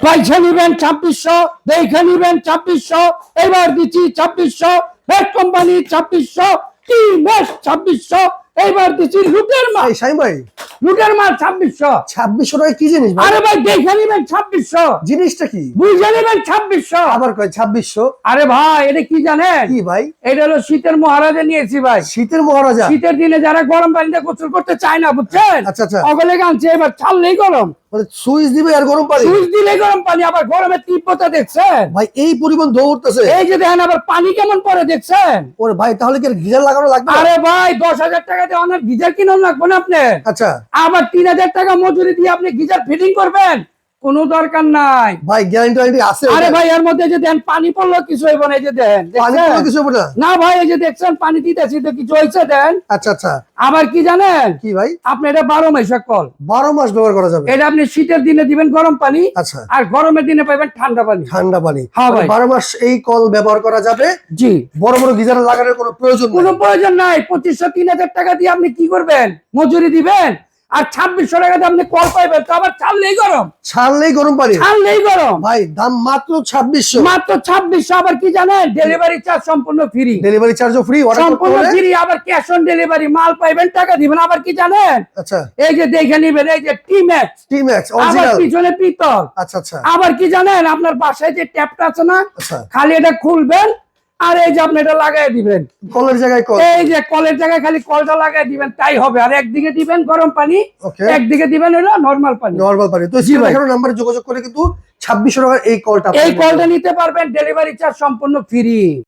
পয়সা নিবেন 2600, দেখে নিবেন 2600, এবার দিচ্ছি 2600, হেড কোম্পানি 2600, টিমেক্স 2600, এবার দিচ্ছি লুটের মাল। শাহিন ভাই, লুটের মাল 2600। 2600 টাকা কি জিনিস ভাই? আরে ভাই দেখে নিবেন 2600, জিনিসটা কি? বুঝে নিবেন 2600। আবার কয় 2600? আরে ভাই এটা কি জানেন? কি ভাই? এটা হলো শীতের মহারাজা নিয়েছি ভাই। শীতের মহারাজা? শীতের দিনে যারা গরম পানিতে গোসল করতে চায় না, বুঝছেন? আচ্ছা আচ্ছা, অগলে গানছে, এবার ছাড়লেই গরম, মানে সুইচ দিবে আর গরম পানি? সুইচ দিলেই গরম পানি। আবার গরমের তীব্রতা দেখছেন ভাই এই পরিমাণ দৌড়তেছে? এই যে দেখেন, আবার পানি কেমন পড়ে দেখছেন? ওরে ভাই তাহলে কি গিজার লাগানো লাগবে? আরে ভাই 10,000 টাকা দিয়ে অনেক গিজার কিনে লাগবে না আপনার। আচ্ছা, আবার 3,000 টাকা মজুরি দিয়ে আপনি গিজার ফিটিং করবেন, কোনো দরকার নাই ভাই গ্যারান্টি আছে? আরে ভাই এর মধ্যে যে দেন পানি পড়লো কিছু হইব না, এই যে দেন পানি দেখছেন? কোনো কিছু হবে না? না ভাই এই যে দেখছেন পানি দিতেছি তো কিছু হয়েছে দেন। আচ্ছা আচ্ছা, আবার কি জানেন? কি ভাই? আপনি এটা 12 মাসের কল, 12 মাস ব্যবহার করা যাবে? এটা আপনি শীতের দিনে দিবেন গরম পানি, আচ্ছা, আর গরমের দিনে পাবেন ঠান্ডা পানি। ঠান্ডা পানি? হ্যাঁ ভাই। 12 মাস এই কল ব্যবহার করা যাবে? জি, বড় বড় গিজার লাগানোর কোনো প্রয়োজন নেই? কোনো প্রয়োজন নাই। 2500-3000 টাকা দিয়ে আপনি কি করবেন? মজুরি দিবেন, আর 2600 টাকা দিয়ে আপনি কল পাইবেন, তো আবার ছাড়লেই গরম, ছাড়লেই গরম পানি? ছাড়লেই গরম ভাই দাম মাত্র 2600? মাত্র 2600। আবার কি জানেন? ডেলিভারি চার্জ সম্পূর্ণ ফ্রি, ডেলিভারি চার্জও ফ্রি? সম্পূর্ণ ফ্রি। আবার ক্যাশ অন ডেলিভারি, মাল পাইবেন টাকা দিবেন। আবার কি জানেন? আচ্ছা, এই যে দেখে নিবেন, এই যে টিম্যাক্স, টিম্যাক্স আবার অরিজিনাল? পিছনে পিতল। আচ্ছা আচ্ছা আবার কি জানেন? আপনার বাসায় যে ট্যাপটা আছে না, আচ্ছা, খালি এটা খুলবেন, আর এই যে আপনি এটা লাগাই দিবেন, কলের জায়গায় কল? এই যে কলের জায়গায় খালি কলটা লাগাই দিবেন, তাই হবে। আর একদিকে দিবেন গরম পানি, ওকে, একদিকে দিবেন হলো নরমাল পানি। নরমাল পানি। তো জি ভাই। এখানে নাম্বারে যোগাযোগ করে কিন্তু 2600 টাকার এই কলটা এই কলটা নিতে পারবেন, ডেলিভারি চার্জ সম্পূর্ণ ফ্রি।